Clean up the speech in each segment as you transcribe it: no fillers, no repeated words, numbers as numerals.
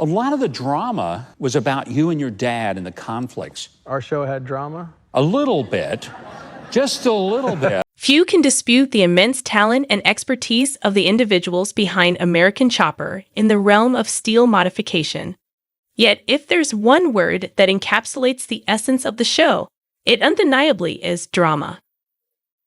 A lot of the drama was about you and your dad and the conflicts. Our show had drama? A little bit. Just a little bit. Few can dispute the immense talent and expertise of the individuals behind American Chopper in the realm of steel modification. Yet, if there's one word that encapsulates the essence of the show, it undeniably is drama.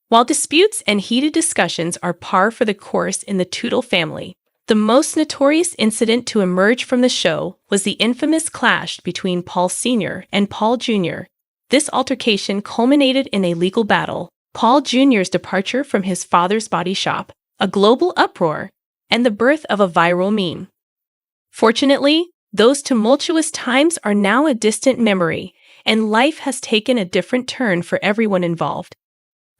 While disputes and heated discussions are par for the course in the Teutul family, the most notorious incident to emerge from the show was the infamous clash between Paul Sr. and Paul Jr. This altercation culminated in a legal battle, Paul Jr.'s departure from his father's body shop, a global uproar, and the birth of a viral meme. Fortunately, those tumultuous times are now a distant memory, and life has taken a different turn for everyone involved.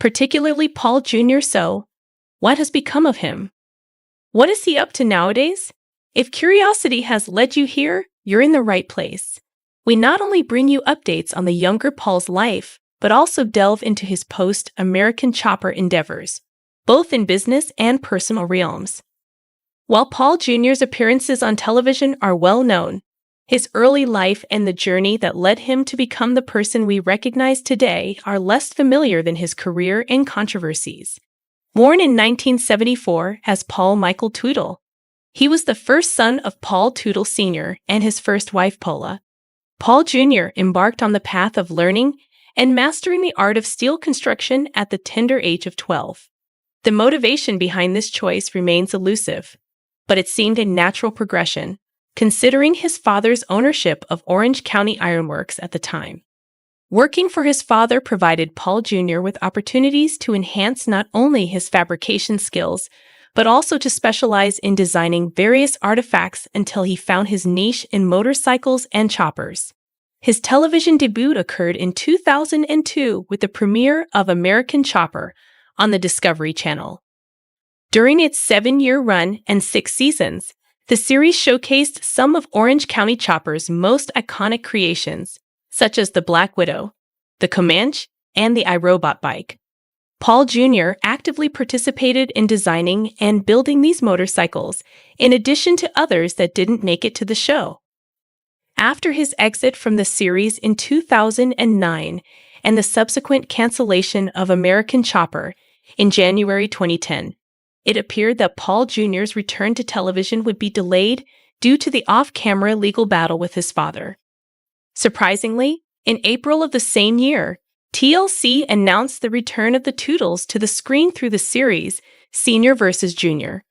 Particularly Paul Jr. So, what has become of him? What is he up to nowadays? If curiosity has led you here, you're in the right place. We not only bring you updates on the younger Paul's life, but also delve into his post-American Chopper endeavors, both in business and personal realms. While Paul Jr.'s appearances on television are well known, his early life and the journey that led him to become the person we recognize today are less familiar than his career and controversies. Born in 1974 as Paul Michael Teutul, he was the first son of Paul Teutul Sr. and his first wife Paula. Paul Jr. embarked on the path of learning and mastering the art of steel construction at the tender age of 12. The motivation behind this choice remains elusive, but it seemed a natural progression, considering his father's ownership of Orange County Ironworks at the time. Working for his father provided Paul Jr. with opportunities to enhance not only his fabrication skills, but also to specialize in designing various artifacts until he found his niche in motorcycles and choppers. His television debut occurred in 2002 with the premiere of American Chopper on the Discovery Channel. During its 7-year run and 6 seasons, the series showcased some of Orange County Chopper's most iconic creations, such as the Black Widow, the Comanche, and the iRobot bike. Paul Jr. actively participated in designing and building these motorcycles, in addition to others that didn't make it to the show. After his exit from the series in 2009 and the subsequent cancellation of American Chopper in January 2010, it appeared that Paul Jr.'s return to television would be delayed due to the off-camera legal battle with his father. Surprisingly, in April of the same year, TLC announced the return of the Teutuls to the screen through the series Senior vs. Junior,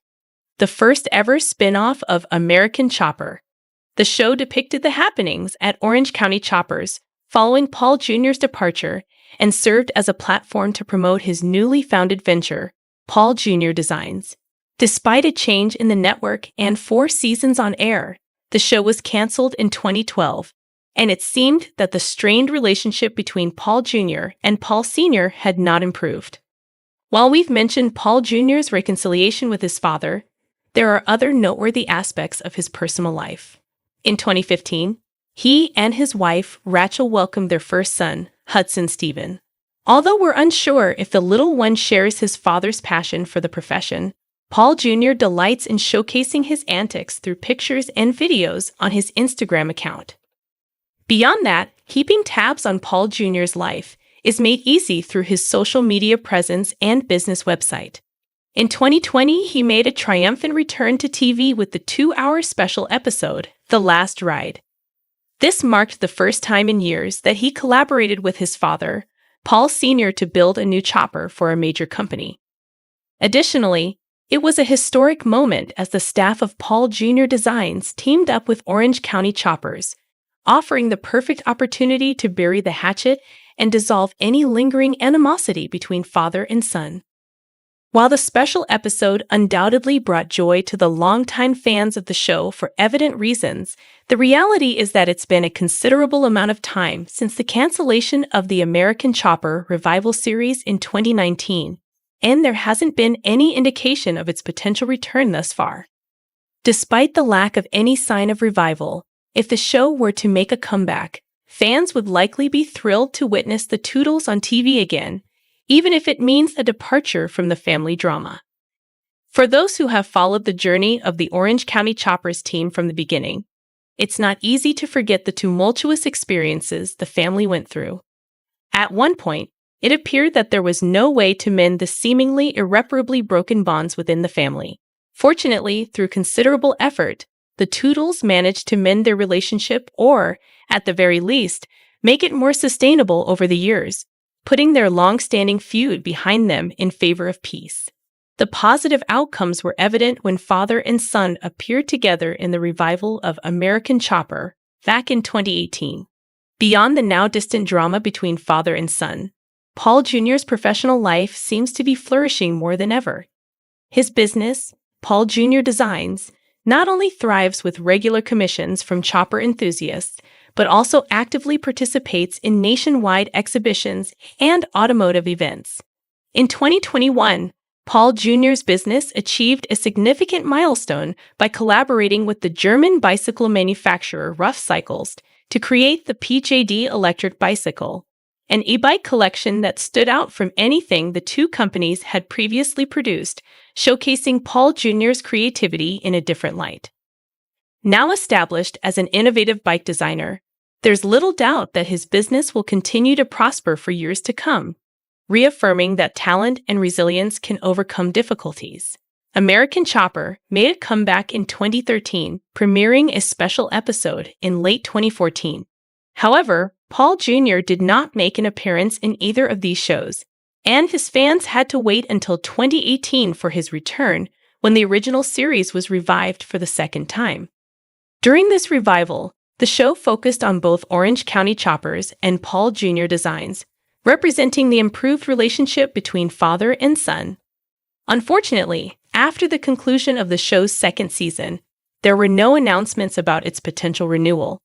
the first ever spin-off of American Chopper. The show depicted the happenings at Orange County Choppers following Paul Jr.'s departure and served as a platform to promote his newly founded venture, Paul Jr. Designs. Despite a change in the network and 4 seasons on air, the show was canceled in 2012, and it seemed that the strained relationship between Paul Jr. and Paul Sr. had not improved. While we've mentioned Paul Jr.'s reconciliation with his father, there are other noteworthy aspects of his personal life. In 2015, he and his wife, Rachel, welcomed their first son, Hudson Stephen. Although we're unsure if the little one shares his father's passion for the profession, Paul Jr. delights in showcasing his antics through pictures and videos on his Instagram account. Beyond that, keeping tabs on Paul Jr.'s life is made easy through his social media presence and business website. In 2020, he made a triumphant return to TV with the 2-hour special episode, The Last Ride. This marked the first time in years that he collaborated with his father, Paul Sr., to build a new chopper for a major company. Additionally, it was a historic moment as the staff of Paul Jr. Designs teamed up with Orange County Choppers, offering the perfect opportunity to bury the hatchet and dissolve any lingering animosity between father and son. While the special episode undoubtedly brought joy to the longtime fans of the show for evident reasons, the reality is that it's been a considerable amount of time since the cancellation of the American Chopper revival series in 2019, and there hasn't been any indication of its potential return thus far. Despite the lack of any sign of revival, if the show were to make a comeback, fans would likely be thrilled to witness the Teutuls on TV again, even if it means a departure from the family drama. For those who have followed the journey of the Orange County Choppers team from the beginning, it's not easy to forget the tumultuous experiences the family went through. At one point, it appeared that there was no way to mend the seemingly irreparably broken bonds within the family. Fortunately, through considerable effort, the Teutul's managed to mend their relationship or, at the very least, make it more sustainable over the years, putting their long-standing feud behind them in favor of peace. The positive outcomes were evident when father and son appeared together in the revival of American Chopper back in 2018. Beyond the now-distant drama between father and son, Paul Jr.'s professional life seems to be flourishing more than ever. His business, Paul Jr. Designs, not only thrives with regular commissions from chopper enthusiasts, but also actively participates in nationwide exhibitions and automotive events. In 2021, Paul Jr.'s business achieved a significant milestone by collaborating with the German bicycle manufacturer Rough Cycles to create the PJD electric bicycle, an e-bike collection that stood out from anything the two companies had previously produced, showcasing Paul Jr.'s creativity in a different light. Now established as an innovative bike designer, there's little doubt that his business will continue to prosper for years to come, reaffirming that talent and resilience can overcome difficulties. American Chopper made a comeback in 2013, premiering a special episode in late 2014. However, Paul Jr. did not make an appearance in either of these shows, and his fans had to wait until 2018 for his return, when the original series was revived for the second time. During this revival, the show focused on both Orange County Choppers and Paul Jr. Designs, representing the improved relationship between father and son. Unfortunately, after the conclusion of the show's second season, there were no announcements about its potential renewal,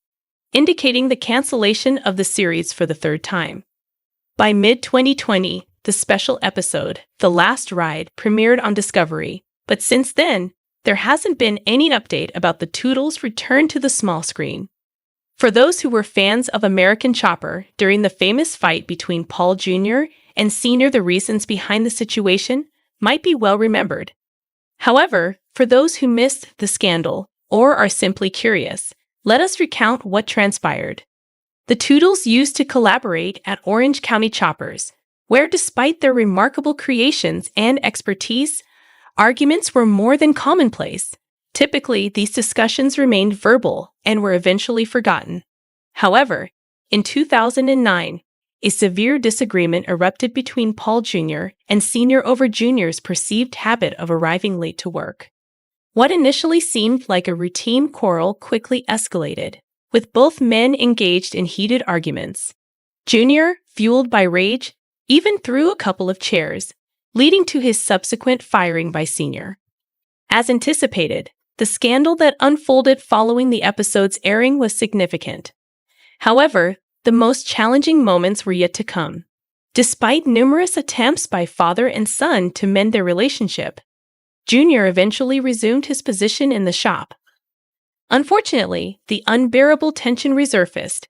indicating the cancellation of the series for the third time. By mid-2020, the special episode, The Last Ride, premiered on Discovery, but since then, there hasn't been any update about the Teutul's return to the small screen. For those who were fans of American Chopper during the famous fight between Paul Jr. and Sr., the reasons behind the situation might be well remembered. However, for those who missed the scandal or are simply curious, let us recount what transpired. The Teutul's used to collaborate at Orange County Choppers, where despite their remarkable creations and expertise, arguments were more than commonplace. Typically, these discussions remained verbal and were eventually forgotten. However, in 2009, a severe disagreement erupted between Paul Jr. and Sr. over Jr.'s perceived habit of arriving late to work. What initially seemed like a routine quarrel quickly escalated, with both men engaged in heated arguments. Jr., fueled by rage, even threw a couple of chairs, leading to his subsequent firing by Sr. As anticipated, the scandal that unfolded following the episode's airing was significant. However, the most challenging moments were yet to come. Despite numerous attempts by father and son to mend their relationship, Jr. eventually resumed his position in the shop. Unfortunately, the unbearable tension resurfaced,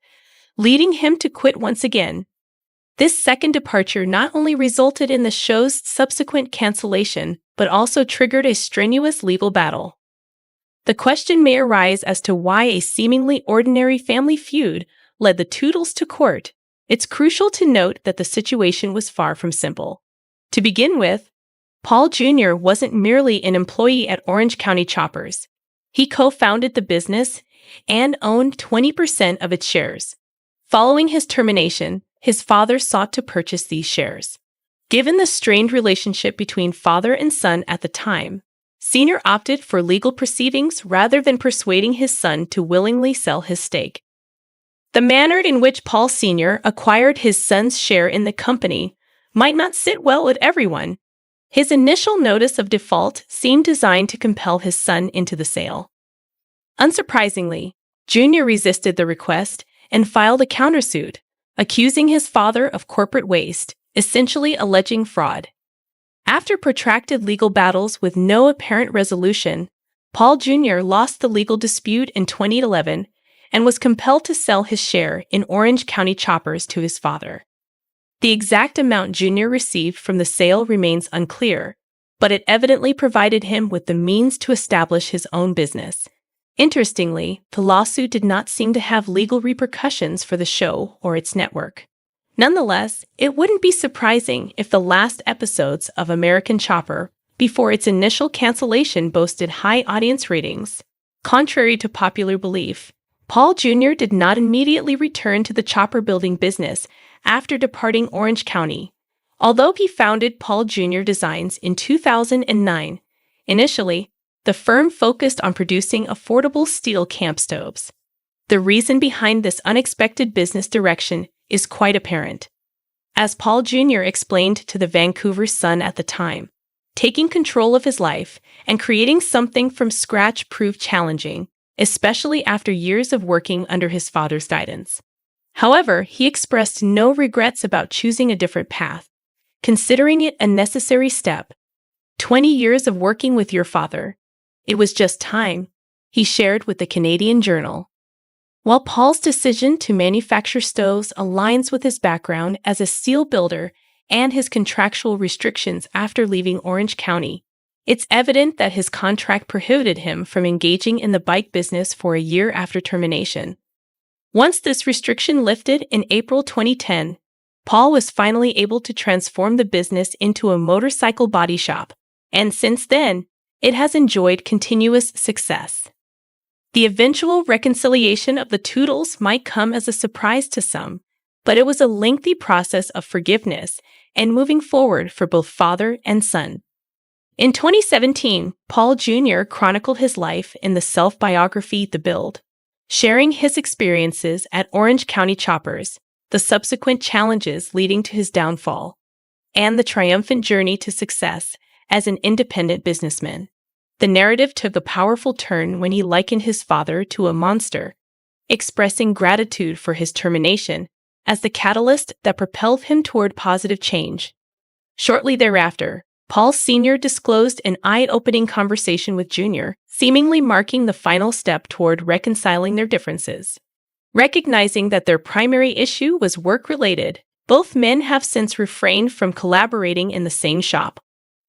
leading him to quit once again. This second departure not only resulted in the show's subsequent cancellation, but also triggered a strenuous legal battle. The question may arise as to why a seemingly ordinary family feud led the Teutul's to court. It's crucial to note that the situation was far from simple. To begin with, Paul Jr. wasn't merely an employee at Orange County Choppers. He co-founded the business and owned 20% of its shares. Following his termination, his father sought to purchase these shares. Given the strained relationship between father and son at the time, Sr. opted for legal proceedings rather than persuading his son to willingly sell his stake. The manner in which Paul Sr. acquired his son's share in the company might not sit well with everyone. His initial notice of default seemed designed to compel his son into the sale. Unsurprisingly, Jr. resisted the request and filed a countersuit, accusing his father of corporate waste, essentially alleging fraud. After protracted legal battles with no apparent resolution, Paul Jr. lost the legal dispute in 2011 and was compelled to sell his share in Orange County Choppers to his father. The exact amount Jr. received from the sale remains unclear, but it evidently provided him with the means to establish his own business, Interestingly, the lawsuit did not seem to have legal repercussions for the show or its network. Nonetheless, it wouldn't be surprising if the last episodes of American Chopper, before its initial cancellation, boasted high audience ratings. Contrary to popular belief, Paul Jr. did not immediately return to the chopper building business after departing Orange County. Although he founded Paul Jr. Designs in 2009, initially, the firm focused on producing affordable steel camp stoves. The reason behind this unexpected business direction is quite apparent. As Paul Jr. explained to the Vancouver Sun at the time, taking control of his life and creating something from scratch proved challenging, especially after years of working under his father's guidance. However, he expressed no regrets about choosing a different path, considering it a necessary step. 20 years of working with your father. It was just time, he shared with the Canadian Journal. While Paul's decision to manufacture stoves aligns with his background as a steel builder and his contractual restrictions after leaving Orange County, it's evident that his contract prohibited him from engaging in the bike business for a year after termination. Once this restriction lifted in April 2010, Paul was finally able to transform the business into a motorcycle body shop, and since then, it has enjoyed continuous success. The eventual reconciliation of the Teutul's might come as a surprise to some, but it was a lengthy process of forgiveness and moving forward for both father and son. In 2017, Paul Jr. chronicled his life in the self-biography The Build, sharing his experiences at Orange County Choppers, the subsequent challenges leading to his downfall, and the triumphant journey to success as an independent businessman. The narrative took a powerful turn when he likened his father to a monster, expressing gratitude for his termination as the catalyst that propelled him toward positive change. Shortly thereafter, Paul Sr. disclosed an eye-opening conversation with Jr., seemingly marking the final step toward reconciling their differences. Recognizing that their primary issue was work-related, both men have since refrained from collaborating in the same shop,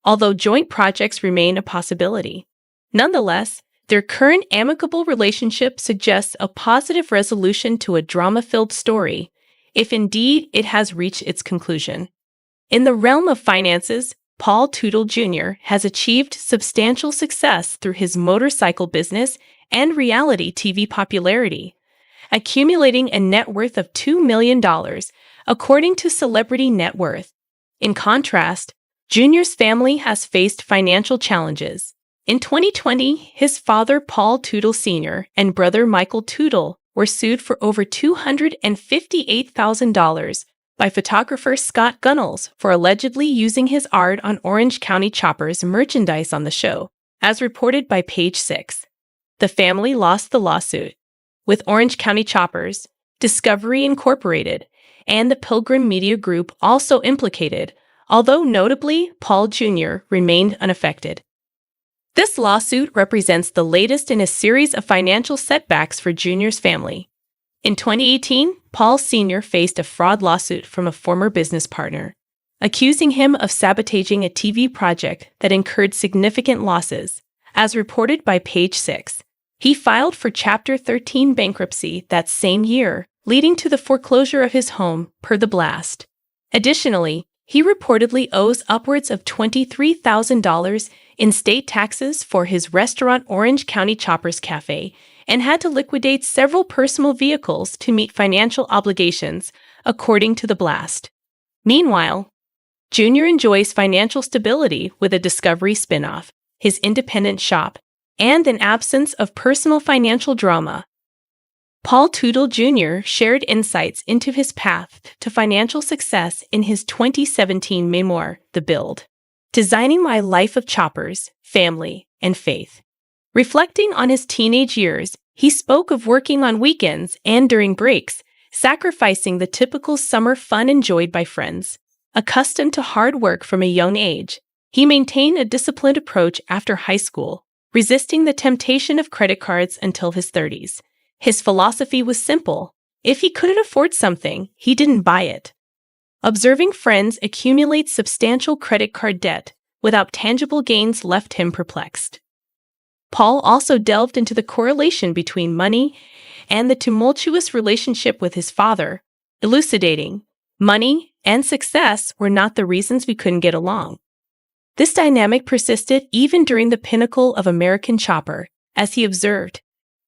although joint projects remain a possibility. Nonetheless, their current amicable relationship suggests a positive resolution to a drama-filled story, if indeed it has reached its conclusion. In the realm of finances, Paul Teutul Jr. has achieved substantial success through his motorcycle business and reality TV popularity, accumulating a net worth of $2 million, according to Celebrity Net Worth. In contrast, Jr.'s family has faced financial challenges. In 2020, his father Paul Teutul Sr. and brother Michael Teutul were sued for over $258,000 by photographer Scott Gunnels for allegedly using his art on Orange County Choppers merchandise on the show, as reported by Page 6. The family lost the lawsuit, with Orange County Choppers, Discovery Incorporated, and the Pilgrim Media Group also implicated, although notably, Paul Jr. remained unaffected. This lawsuit represents the latest in a series of financial setbacks for Jr.'s family. In 2018, Paul Sr. faced a fraud lawsuit from a former business partner, accusing him of sabotaging a TV project that incurred significant losses, as reported by Page 6. He filed for Chapter 13 bankruptcy that same year, leading to the foreclosure of his home, per the blast. Additionally, he reportedly owes upwards of $23,000 in state taxes for his restaurant Orange County Choppers Cafe and had to liquidate several personal vehicles to meet financial obligations, according to the blast. Meanwhile, Jr. enjoys financial stability with a Discovery spinoff, his independent shop, and an absence of personal financial drama. Paul Teutul Jr. shared insights into his path to financial success in his 2017 memoir, The Build, Designing My Life of Choppers, Family, and Faith. Reflecting on his teenage years, he spoke of working on weekends and during breaks, sacrificing the typical summer fun enjoyed by friends. Accustomed to hard work from a young age, he maintained a disciplined approach after high school, resisting the temptation of credit cards until his 30s. His philosophy was simple: if he couldn't afford something, he didn't buy it. Observing friends accumulate substantial credit card debt without tangible gains left him perplexed. Paul also delved into the correlation between money and the tumultuous relationship with his father, elucidating money and success were not the reasons we couldn't get along. This dynamic persisted even during the pinnacle of American Chopper, as he observed.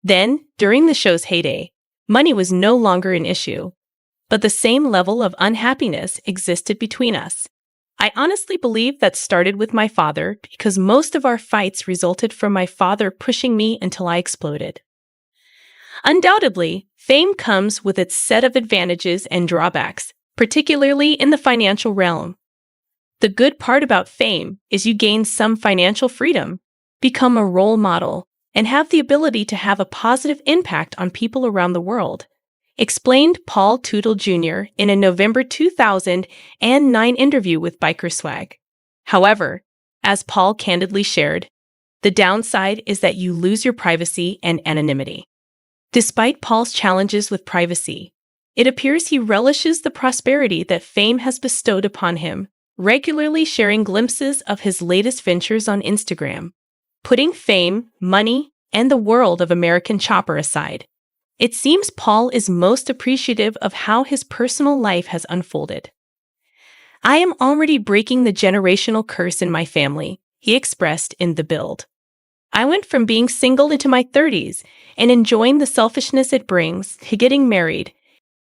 Then, during the show's heyday, money was no longer an issue, but the same level of unhappiness existed between us. I honestly believe that started with my father because most of our fights resulted from my father pushing me until I exploded. Undoubtedly, fame comes with its set of advantages and drawbacks, particularly in the financial realm. The good part about fame is you gain some financial freedom, become a role model, and have the ability to have a positive impact on people around the world, explained Paul Teutul Jr. in a November 2009 interview with Biker Swag. However, as Paul candidly shared, the downside is that you lose your privacy and anonymity. Despite Paul's challenges with privacy, it appears he relishes the prosperity that fame has bestowed upon him, regularly sharing glimpses of his latest ventures on Instagram. Putting fame, money, and the world of American Chopper aside, it seems Paul is most appreciative of how his personal life has unfolded. I am already breaking the generational curse in my family, he expressed in The Build. I went from being single into my 30s and enjoying the selfishness it brings to getting married